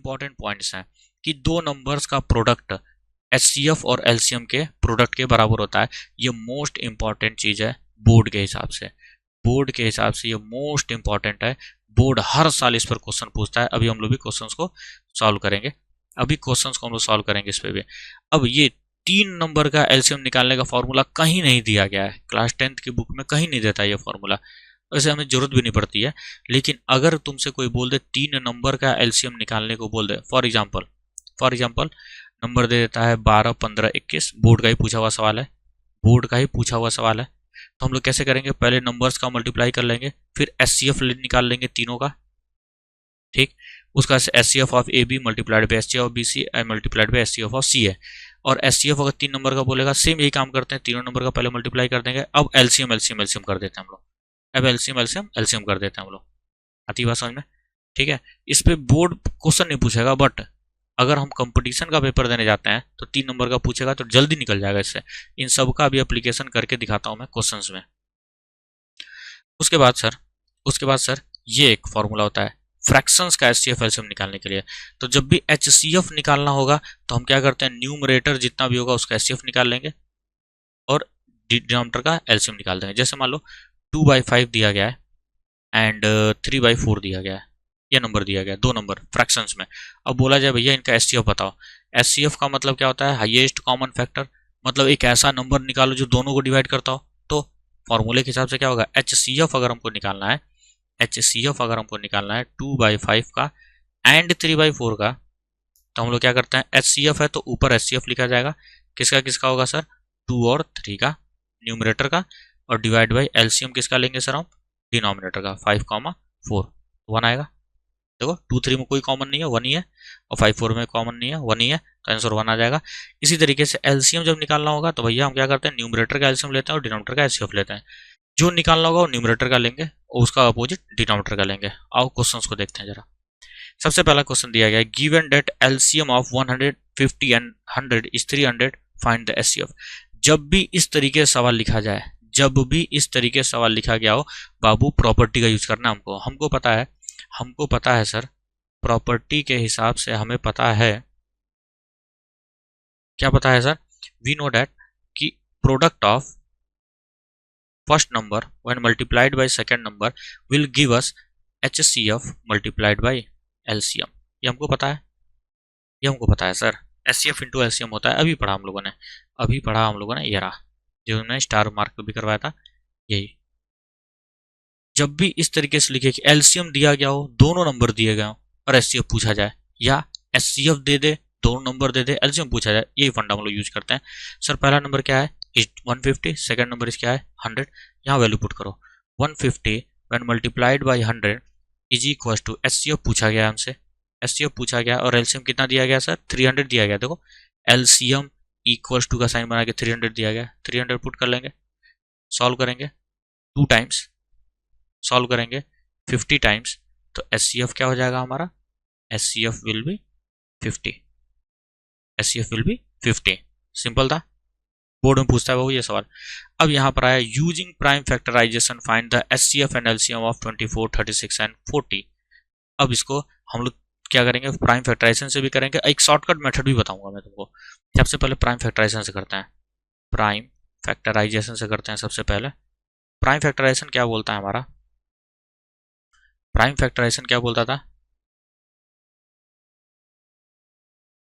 Important points हैं कि दो नंबर्स का प्रोडक्ट एचसीएफ और एलसीएम के प्रोडक्ट के बराबर होता है। ये मोस्ट इंपॉर्टेंट चीज है बोर्ड के हिसाब से। बोर्ड के हिसाब से ये मोस्ट इंपॉर्टेंट है। बोर्ड हर साल इस पर क्वेश्चन पूछता है। अभी हम लोग भी क्वेश्चंस को सॉल्व करेंगे। अभी क्वेश्चंस को हम लोग सॉल्व करेंगे इस पे भी। अब ये 3 नंबर का एलसीएम निकालने का फॉर्मूला कहीं नहीं दिया गया है, क्लास 10th की बुक में कहीं नहीं देता ये फॉर्मूला। वैसे हमें जरूरत भी नहीं पड़ती है, लेकिन अगर तुमसे कोई बोल दे 3 नंबर का एलसीएम निकालने को बोल दे, फॉर एग्जाम्पल नंबर दे देता है 12, 15, 21, बोर्ड का ही पूछा हुआ सवाल है, बोर्ड का ही पूछा हुआ सवाल है। तो हम लोग कैसे करेंगे, पहले नंबर्स का मल्टीप्लाई कर लेंगे, फिर एचसीएफ निकाल लेंगे तीनों का, ठीक। उसका HCF of A B multiplied by HCF of B C multiplied by HCF of C है। और एचसीएफ अगर 3 नंबर का बोलेगा, सेम यही काम करते हैं, तीनों नंबर का पहले मल्टीप्लाई कर देंगे। अब एलसीएम कर देते हैं हम लोग। अब एलसीएम कर देते हैं हम लोग। आती बात समझ में, ठीक है। इस पे बोर्ड क्वेश्चन नहीं पूछेगा, बट अगर हम कंपटीशन का पेपर देने जाते हैं तो 3 नंबर का पूछेगा तो जल्दी निकल जाएगा इससे। इन सब का भी एप्लीकेशन करके दिखाता हूं मैं क्वेश्चंस में। उसके बाद सर ये एक फॉर्मूला होता है फ्रैक्शंस का एचसीएफ एलसीएम निकालने के लिए। तो जब भी एचसीएफ निकालना होगा तो हम क्या करते हैं, न्यूमरेटर जितना भी होगा उसका एचसीएफ निकाल लेंगे और डिनोमिनेटर का एलसीएम निकाल देंगे। जैसे मान लो 2/5 दिया गया है एंड 3/4 दिया गया है, ये नंबर दिया गया है, 2 नंबर फ्रैक्शंस में। अब बोला जाए भैया इनका एचसीएफ बताओ। एचसीएफ का मतलब क्या होता है, हाईएस्ट कॉमन फैक्टर, मतलब एक ऐसा नंबर निकालो जो दोनों को डिवाइड करता हो। तो फॉर्मूले के हिसाब से क्या होगा, एचसीएफ अगर हमको निकालना है 2/5 का एंड 3/4 का, तो हम लोग क्या करते हैं, एचसीएफ है तो ऊपर एचसीएफ लिखा जाएगा। किसका किसका होगा सर, 2 और 3 का न्यूमरेटर का, और डिवाइड बाई एलसीएम किसका लेंगे सर हम, डिनोमिनेटर का 5,4, 1 आएगा। देखो 2, 3 में कोई कॉमन नहीं है, 1 ही है, और 5, 4 में कॉमन नहीं है, 1 ही है, तो आंसर 1 आ जाएगा। इसी तरीके से एलसीएम जब निकालना होगा तो भैया हम क्या करते हैं, न्यूमरेटर का एलसीएम लेते हैं और डिनोमिनेटर का एचसीएफ लेते हैं। जो निकालना होगा वो न्यूमरेटर का लेंगे और उसका अपोजिट डिनोमिनेटर का लेंगे। आओ क्वेश्चंस को देखते हैं जरा। सबसे पहला क्वेश्चन दिया गया है, given that LCM of 150 and 100 is 300, find the HCF. जब भी इस तरीके से सवाल लिखा जाए, जब भी इस तरीके से सवाल लिखा गया हो, बाबू प्रॉपर्टी का यूज करना हमको। हमको पता है सर, प्रॉपर्टी के हिसाब से हमें पता है, क्या पता है सर, वी नो दैट कि product of first number when multiplied by second number will give us HCF multiplied by LCM. ये हमको पता है सर, एचसीएफ इंटू एलसीएम होता है। अभी पढ़ा हम लोगों ने, ये रहा जो हमने स्टार मार्क भी करवाया था, यही। जब भी इस तरीके से लिखे कि एलसीएम दिया गया हो, दोनों नंबर दिए गए हो और एचसीएफ पूछा जाए, या एचसीएफ दे दे, दोनों नंबर दे दे, एलसीएम पूछा जाए, यही फंडा हम लोग यूज करते हैं। सर पहला नंबर क्या है, 150, सेकंड नंबर इस क्या है 100। यहाँ वैल्यू पुट करो, 150 when multiplied by 100 is equal to, HCF पूछा गया हमसे, एचसीएफ पूछा गया और एलसीएम कितना दिया गया सर, 300 दिया गया। देखो एलसीएम इक्वल्स टू का साइन बना के 300 दिया गया, 300 पुट कर लेंगे, सॉल्व करेंगे 2 टाइम्स, सॉल्व करेंगे 50 टाइम्स, तो एचसीएफ क्या हो जाएगा हमारा, एचसीएफ विल बी 50। सिंपल था, बोर्ड में पूछता है वो ये सवाल। अब यहाँ पर आया, using prime factorization find the HCF and LCM of 24, 36 and 40। अब इसको हम लोग क्या करेंगे, प्राइम फैक्टराइजेशन से भी करेंगे, एक शॉर्टकट मेथड भी बताऊंगा मैं तुमको। सबसे पहले प्राइम फैक्टराइजेशन से करते हैं, सबसे पहले प्राइम फैक्टराइजेशन क्या बोलता है हमारा, प्राइम फैक्टराइजेशन क्या बोलता था,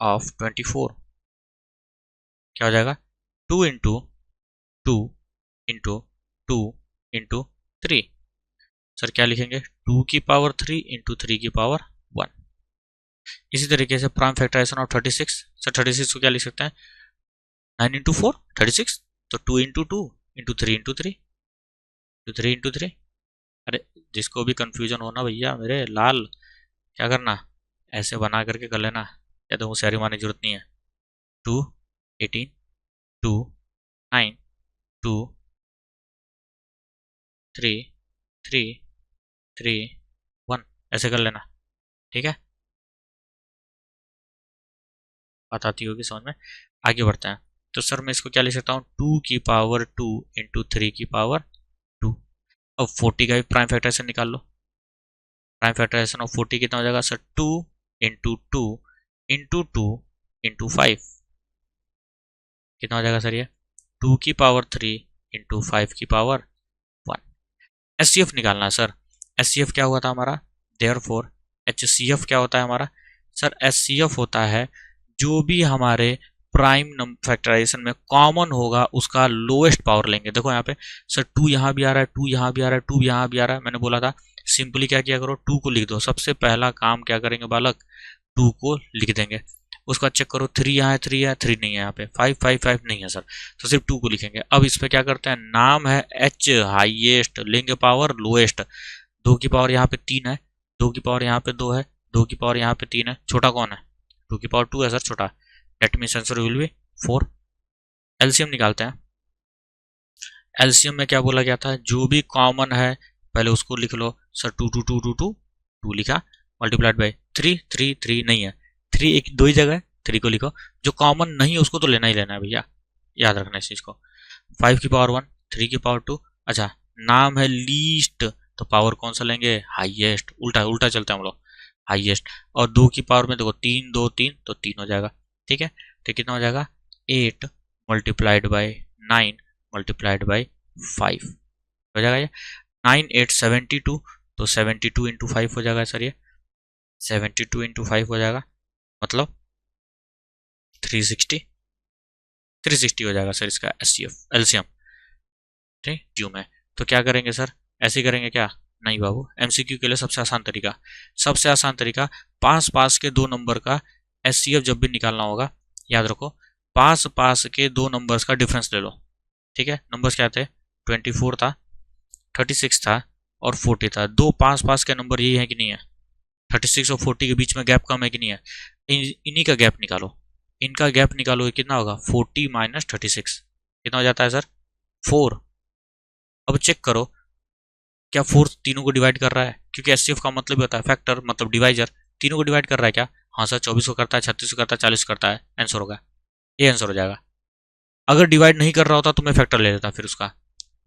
ऑफ 24 क्या हो जाएगा, 2 इंटू 2 इंटू 2 इंटू 3। सर क्या लिखेंगे, 2 की पावर 3 इंटू 3 की पावर 1। इसी तरीके से प्राइम फैक्टराइजेशन ऑफ 36, सर 36 को क्या लिख सकते हैं, 9 इंटू 4 36, तो 2 इंटू 2 इंटू 3 इंटू 3 इंटू 3। अरे जिसको भी कंफ्यूजन हो ना भैया मेरे लाल, क्या करना, ऐसे बना करके कर लेना, या तो होशियारी मारने की जरूरत नहीं है। 2 18 2 9 2 3 3 3 1 ऐसे कर लेना, ठीक है, बात आती होगी समझ में। आगे बढ़ते हैं, तो सर मैं इसको क्या लिख सकता हूँ, 2 की पावर 2 इंटू 3 की पावर 2। अब 40 का भी प्राइम फैक्टराइजेशन निकाल लो, प्राइम फैक्टराइजेशन ऑफ 40 कितना हो जाएगा sir, 2 into two into two into 5, कितना हो जाएगा सर ये 2 की पावर 3 इंटू 5 की पावर 1। एचसीएफ निकालना है सर। एचसीएफ क्या हुआ था हमारा, देयरफॉर एचसीएफ क्या होता है हमारा सर, एचसीएफ होता है जो भी हमारे प्राइम फैक्टराइजेशन में कॉमन होगा उसका लोएस्ट पावर लेंगे। देखो यहाँ पे सर 2 यहाँ भी आ रहा है, 2 यहाँ भी आ रहा है, 2 यहाँ भी आ रहा है, मैंने बोला था सिंपली क्या किया करो 2 को लिख दो। सबसे पहला काम क्या करेंगे बालक, 2 को लिख देंगे। उसका चेक करो 3 यहाँ है, 3 है, 3 नहीं है यहाँ पे, 5 5 5 नहीं है सर, तो सिर्फ 2 को लिखेंगे। अब इस पे क्या करते हैं, नाम है एच हाईएस्ट, लेंगे पावर लोएस्ट। 2 की पावर यहाँ पे 3 है, 2 की पावर यहाँ पे 2 है, 2 की पावर यहाँ पे 3 है, छोटा कौन है 2 की पावर 2 है सर छोटा, let me answer will be 4। LCM निकालते हैं। एलसीएम में क्या बोला गया था, जो भी कॉमन है पहले उसको लिख लो सर, 2 2 2 2 2 2 लिखा, मल्टीप्लाइड बाई 3 3 3 नहीं है, 3 एक दो ही जगह है, 3 को लिखो। जो कॉमन नहीं है उसको तो लेना ही लेना है भैया, याद रखना इस चीज को। 5 की पावर 1, 3 की पावर 2, अच्छा नाम है लीस्ट, तो पावर कौन सा लेंगे, हाईएस्ट, उल्टा उल्टा चलते हैं हम लोग, हाईएस्ट। और 2 की पावर में देखो 3 2 3 तो 3 हो जाएगा, ठीक है। तो कितना हो जाएगा 8 मल्टीप्लाइड बाई 9 मल्टीप्लाइड बाई 5 हो जाएगा ये 9 8 72, तो 72 इंटू 5 हो जाएगा सर, ये 72 इंटू 5 हो जाएगा, मतलब 360 360 हो जाएगा सर इसका एलसीएम, ठीक क्यू में। तो क्या करेंगे सर, ऐसे ही करेंगे क्या, नहीं बाबू, एमसीक्यू के लिए सबसे आसान तरीका, सबसे आसान तरीका, पास पास के दो नंबर का एचसीएफ जब भी निकालना होगा, याद रखो पास पास के दो नंबर्स का डिफरेंस ले लो, ठीक है। नंबर्स क्या थे, 24 था, 36 था और 40 था। दो पास पास के नंबर यही है कि नहीं है, 36 और 40 के बीच में गैप कम है कि नहीं है, इन्हीं का गैप निकालो, इनका गैप निकालो, कितना होगा 40 माइनस 36, कितना हो जाता है सर 4। अब चेक करो क्या 4 तीनों को डिवाइड कर रहा है, क्योंकि एचसीएफ का मतलब होता है फैक्टर, मतलब डिवाइजर, तीनों को डिवाइड कर रहा है क्या, हाँ सर 24 को करता है, 36 को करता है, 40 करता है, आंसर होगा ये, आंसर हो जाएगा। अगर डिवाइड नहीं कर रहा होता तो मैं फैक्टर ले लेता फिर उसका,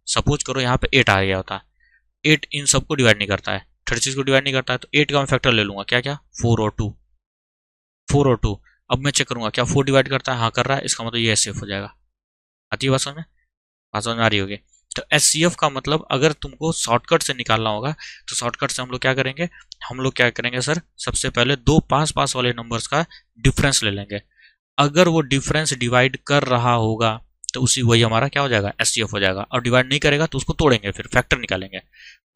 सपोज करो यहाँ पे 8 आ गया होता, 8 इन सबको डिवाइड नहीं करता है, 36 को डिवाइड नहीं करता है, तो 8 का मैं फैक्टर ले लूंगा, क्या क्या 4 और 2, 4 और 2। अब मैं चेक करूंगा क्या 4 डिवाइड करता है, हाँ कर रहा है, इसका मतलब ये एचसीएफ हो जाएगा। आती है बात समझ में, बात समझ में आ रही होगी। तो एचसीएफ का मतलब अगर तुमको शॉर्टकट से निकालना होगा तो शॉर्टकट से हम लोग क्या करेंगे, हम लोग क्या करेंगे सर, सबसे पहले दो पास पास वाले नंबर्स का डिफरेंस ले लेंगे। अगर वो डिफरेंस डिवाइड कर रहा होगा तो उसी वही हमारा क्या हो जाएगा एचसीएफ हो जाएगा, और डिवाइड नहीं करेगा तो उसको तोड़ेंगे, फिर फैक्टर निकालेंगे,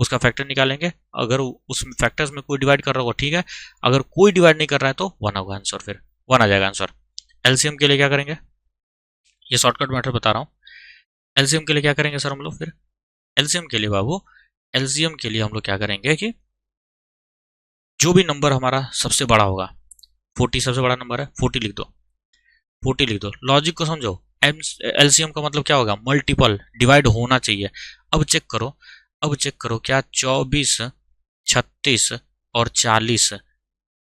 उसका फैक्टर निकालेंगे। अगर उस फैक्टर्स में कोई डिवाइड कर रहा होगा ठीक है, अगर कोई डिवाइड नहीं कर रहा है तो 1 होगा आंसर, फिर 1 आ जाएगा आंसर। एलसीएम के लिए क्या करेंगे, ये शॉर्टकट मेथड बता रहा हूँ। एलसीएम के लिए क्या करेंगे सर हम लोग, फिर एलसीएम के लिए बाबू, एलसीएम के लिए हम लोग क्या करेंगे कि जो भी नंबर हमारा सबसे बड़ा होगा, 40 सबसे बड़ा नंबर है, 40 लिख दो, 40 लिख दो, लॉजिक को समझो। एलसीएम का मतलब क्या होगा, मल्टीपल, डिवाइड होना चाहिए। अब चेक करो, अब चेक करो क्या 24 36 और 40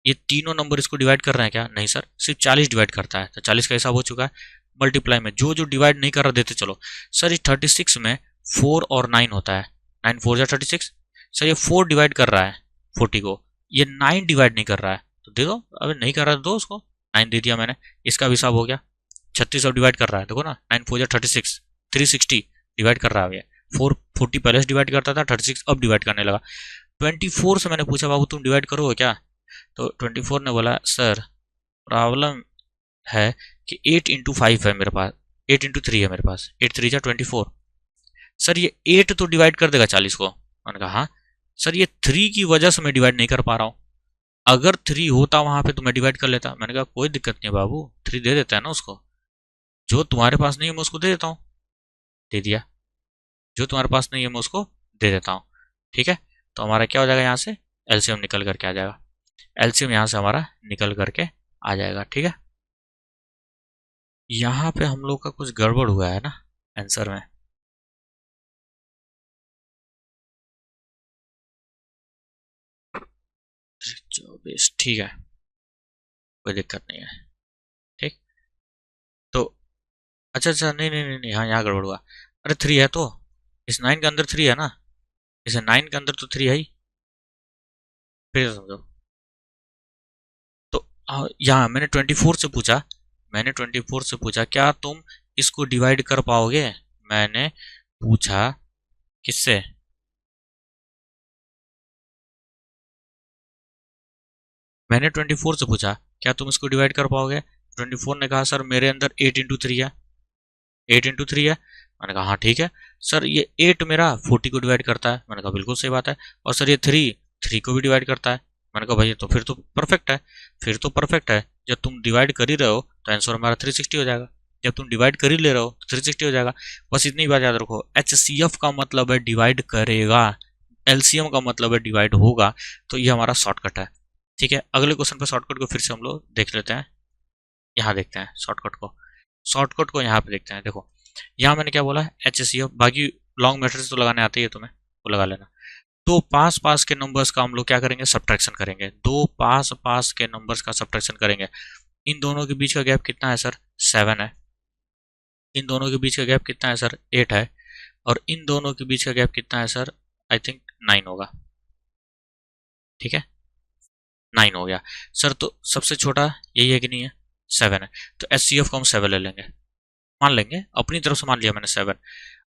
ये तीनों नंबर इसको डिवाइड कर रहे हैं क्या, नहीं सर, सिर्फ 40 डिवाइड करता है, तो 40 का हिसाब हो चुका है। मल्टीप्लाई में जो जो डिवाइड नहीं कर रहा देते चलो सर, ये 36 में 4 और 9 होता है, 9 4 जा 36, सर ये 4 डिवाइड कर रहा है 40 को, ये 9 डिवाइड नहीं कर रहा है, तो दे दो, अबे नहीं कर रहा तो दो उसको, 9 दे दिया मैंने, इसका भी हिसाब हो गया। 36 अब डिवाइड कर रहा है, देखो ना 9 4 जा 36, 360 डिवाइड कर रहा है ये, 4 40 पहले से डिवाइड करता था, 36 अब डिवाइड करने लगा। 24 से मैंने पूछा बाबू तुम डिवाइड करोगे क्या, तो 24 ने बोला सर प्रॉब्लम है कि 8 इंटू 5 है मेरे पास, 8 इंटू 3 है मेरे पास, 8 3 जा 24, सर ये 8 तो डिवाइड कर देगा 40 को। मैंने कहा हाँ सर, ये 3 की वजह से मैं डिवाइड नहीं कर पा रहा हूँ, अगर 3 होता वहां पे तो मैं डिवाइड कर लेता। मैंने कहा कोई दिक्कत नहीं है बाबू, 3 दे देता है ना उसको, जो तुम्हारे पास नहीं है मैं उसको दे देता हूँ, दे दिया, जो तुम्हारे पास नहीं है मैं उसको दे देता हूँ, ठीक है। तो हमारा क्या हो जाएगा, यहाँ से एलसीएम निकल करके आ जाएगा, एलसीएम यहाँ से हमारा निकल करके आ जाएगा, ठीक है। यहाँ पे हम लोग का कुछ गड़बड़ हुआ है ना आंसर में, 24 ठीक है, कोई दिक्कत नहीं है, ठीक। तो अच्छा अच्छा, नहीं नहीं नहीं नहीं, हाँ यहाँ गड़बड़ हुआ, अरे 3 है तो इस 9 के अंदर 3 है ना, इस 9 के अंदर तो 3 है ही, फिर से समझो, यहाँ मैंने 24 से पूछा क्या तुम इसको डिवाइड कर पाओगे। मैंने पूछा किससे, मैंने 24 से पूछा क्या तुम इसको डिवाइड कर पाओगे। 24 ने कहा सर मेरे अंदर 8 × 3 है, 8 × 3 है। मैंने कहा हाँ ठीक है। सर ये 8 मेरा 40 को डिवाइड करता है। मैंने कहा बिल्कुल सही बात है। और सर ये 3 को भी डिवाइड करता है। मैंने कहा भैया तो फिर तो परफेक्ट है, फिर तो परफेक्ट है। जब तुम डिवाइड कर ही रहे हो तो आंसर हमारा 360 हो जाएगा। जब तुम डिवाइड कर ही ले रहे हो तो 360 हो जाएगा। बस इतनी बात याद रखो, HCF का मतलब है डिवाइड करेगा, LCM का मतलब है डिवाइड होगा। तो ये हमारा शॉर्टकट है। ठीक है, अगले क्वेश्चन पे शॉर्टकट को फिर से हम लोग देख लेते हैं। यहाँ देखते हैं शॉर्टकट को यहाँ पे देखते हैं। देखो यहाँ मैंने क्या बोला, HCF। बाकी लॉन्ग मेथड्स तो लगाने आते ही है तुम्हें, वो लगा लेना। दो पास पास के नंबर्स का हम लोग क्या करेंगे, सब्ट्रैक्शन करेंगे। दो पास पास के नंबर्स का सब्ट्रैक्शन करेंगे। इन दोनों के बीच का गैप कितना है सर, 7 है। इन दोनों के बीच का गैप कितना है सर, 8 है। और इन दोनों के बीच का गैप कितना है सर, आई थिंक 9 होगा। ठीक है, 9 हो गया सर। तो सबसे छोटा यही है कि नहीं है, 7 है। तो HCF को हम 7 ले लेंगे, मान लेंगे, अपनी तरफ से मान लिया मैंने 7।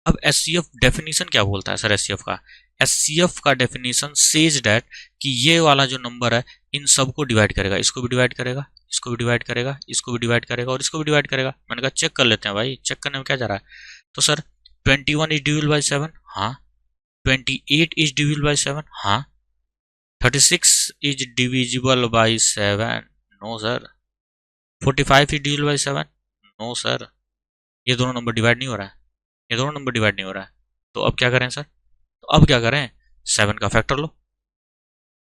अब HCF डेफिनेशन क्या बोलता है सर, HCF का, HCF का डेफिनेशन सेज डैट कि ये वाला जो नंबर है इन सबको डिवाइड करेगा, इसको भी डिवाइड करेगा, इसको भी डिवाइड करेगा, इसको भी डिवाइड करेगा और इसको भी डिवाइड करेगा। मैंने कहा चेक कर लेते हैं भाई, चेक करने में क्या जा रहा है। तो सर 21 इज डिविजिबल बाई 7, हाँ। 28 इज डिविजिबल बाई 7, हाँ। 36 is divisible by 7, no sir. 45 is divisible by 7, no sir. ये दोनों नंबर डिवाइड नहीं हो रहा है, ये दोनों नंबर डिवाइड नहीं हो रहा है। तो अब क्या करें सर, तो अब क्या करें, 7 का फैक्टर लो।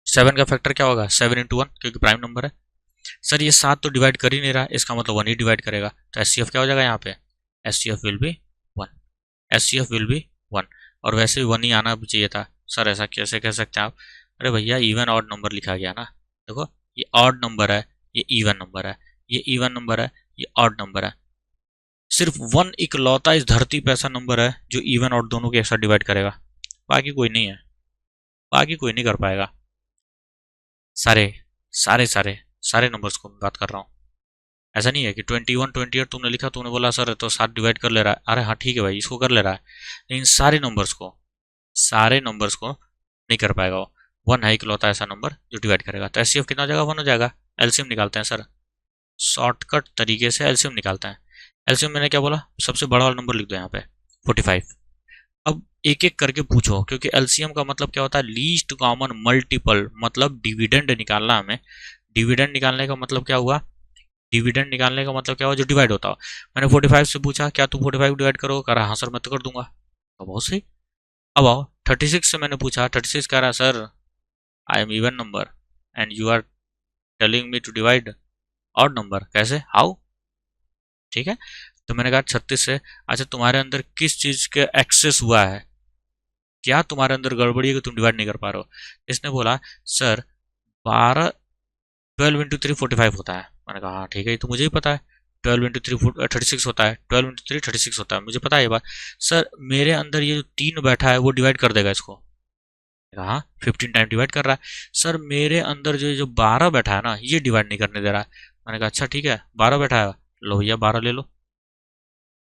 7 का फैक्टर क्या होगा, 7 × 1, क्योंकि प्राइम नंबर है। सर ये 7 तो डिवाइड कर ही नहीं रहा, इसका मतलब 1 ही डिवाइड करेगा। तो HCF क्या हो जाएगा यहाँ पे, HCF will be 1, HCF will be 1। और वैसे भी 1 ही आना भी चाहिए था। सर ऐसा कैसे कह सकते हैं आप, अरे भैया इवन ऑड नंबर लिखा गया ना। देखो ये ऑड नंबर है, ये इवन नंबर है, ये इवन नंबर है, ये ऑड नंबर है। सिर्फ 1 इकलौता इस धरती पे ऐसा नंबर है जो इवन और दोनों के एक साथ डिवाइड करेगा, बाकी कोई नहीं है, बाकी कोई नहीं कर पाएगा। सारे सारे सारे सारे नंबर्स को मैं बात कर रहा हूँ। ऐसा नहीं है कि 21 28 तुमने लिखा, तुमने बोला सर तो 7 डिवाइड कर ले रहा है, अरे हाँ ठीक है भाई इसको कर ले रहा है, लेकिन सारे नंबर्स को नहीं कर पाएगा वो। 1 है इकलौता ऐसा नंबर जो डिवाइड करेगा। तो HCF कितना हो जाएगा, 1 हो जाएगा। LCM निकालते हैं सर, शॉर्टकट तरीके से LCM निकालते हैं। LCM मैंने क्या बोला, सबसे बड़ा वाला नंबर लिख दो यहाँ पे, 45। अब एक एक करके पूछो, क्योंकि LCM का मतलब क्या होता है, लीस्ट कॉमन मल्टीपल, मतलब डिविडेंड निकालना हमें। डिविडेंड निकालने का मतलब क्या हुआ, डिविडेंड निकालने का मतलब क्या हुआ, जो डिवाइड होता हो। मैंने 45 से पूछा क्या तुम 45 डिवाइड करो, कह रहा हाँ सर मैं तो कर दूंगा। तो बहुत सही। अब आओ 36 से मैंने पूछा, 36 कह रहा sir I am even number and you are telling me to divide odd number, कैसे, हाउ। ठीक है, तो मैंने कहा 36 से, अच्छा तुम्हारे अंदर किस चीज के एक्सेस हुआ है, क्या तुम्हारे अंदर गड़बड़ी है कि तुम डिवाइड नहीं कर पा रहे हो। इसने बोला सर 12 12 × 3 45 होता है। मैंने कहा हाँ ठीक है, ये तो मुझे ही पता है। 12 × 3 36 होता है, 12 × 3 36 होता है, मुझे पता है ये बात। सर मेरे अंदर ये जो 3 बैठा है वो डिवाइड कर देगा इसको। हाँ 15 टाइम डिवाइड कर रहा है। सर मेरे अंदर जो जो 12 बैठा है ना, ये डिवाइड नहीं करने दे रहा है। मैंने कहा अच्छा ठीक है, 12 बैठा है, लो भैया 12 ले लो।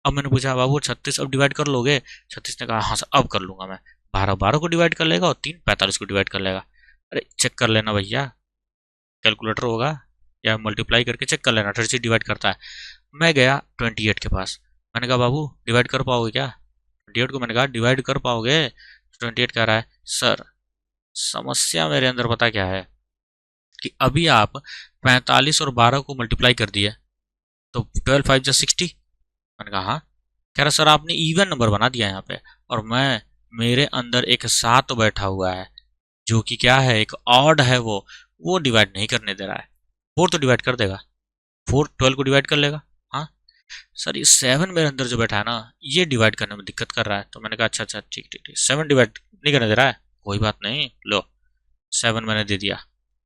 अब मैंने पूछा बाबू 36 अब डिवाइड कर लोगे। 36 ने कहा हाँ सर अब कर लूंगा मैं। 12 12 को डिवाइड कर लेगा और 3 45 को डिवाइड कर लेगा। अरे चेक कर लेना भैया, कैलकुलेटर होगा या मल्टीप्लाई करके चेक कर लेना, 36 डिवाइड करता है। मैं गया 28 के पास, मैंने कहा बाबू डिवाइड कर पाओगे क्या, 28 को मैंने कहा डिवाइड कर पाओगे। 28 कह रहा है सर समस्या मेरे अंदर पता क्या है कि अभी आप 45 और 12 को मल्टीप्लाई कर दिए तो 12 5 जा 60। मैंने कहा हाँ। कह रहा सर आपने इवन नंबर बना दिया यहाँ पे, और मैं मेरे अंदर एक 7 बैठा हुआ है जो कि क्या है, एक ऑड है, वो डिवाइड नहीं करने दे रहा है। 4 तो डिवाइड कर देगा, 4 12 को डिवाइड कर लेगा। हाँ सर ये 7 मेरे अंदर जो बैठा है ना, ये डिवाइड करने में दिक्कत कर रहा है। तो मैंने कहा अच्छा अच्छा ठीक ठीक ठीक, 7 डिवाइड नहीं करने दे रहा है, कोई बात नहीं, लो 7 मैंने दे दिया।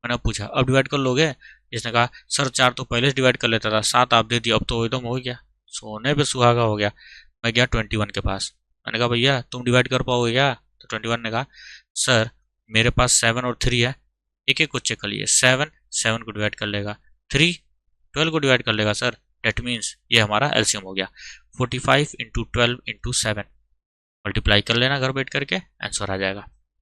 मैंने पूछा अब डिवाइड कर लोगे। इसने कहा सर 4 तो पहले से डिवाइड कर लेता था, 7 आप दे दिया, अब तो एकदम हो गया, सोने पे सुहागा हो गया। मैं गया 21 के पास, मैंने कहा भैया तुम डिवाइड कर पाओगे क्या। तो 21 ने कहा सर मेरे पास 7 और 3 है, एक एक को चेक कर लिए, 7 7 को डिवाइड कर लेगा, 3 12 को डिवाइड कर लेगा सर, डेट मीन्स ये हमारा एलसीएम हो गया। 45 इंटू 12 इंटू 7 मल्टीप्लाई कर लेना घर बैठ करके, आंसर आ जाएगा।